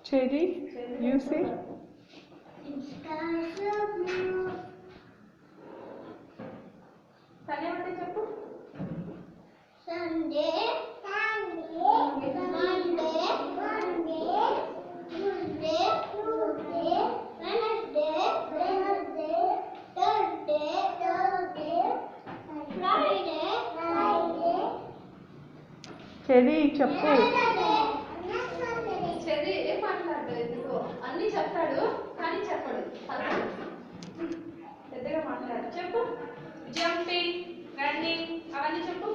Cherry, you say? Sunday, Monday, Tuesday, Wednesday, Thursday, Friday. Cherry, చెప్పు. Cherry ఏం మాట్లాడతాడు ఎందుకో అన్ని చెప్తాడు కానీ చెప్పడు పెద్దగా మాట్లాడు చెప్పు జంపింగ్ రన్నింగ్ అవన్నీ చెప్పు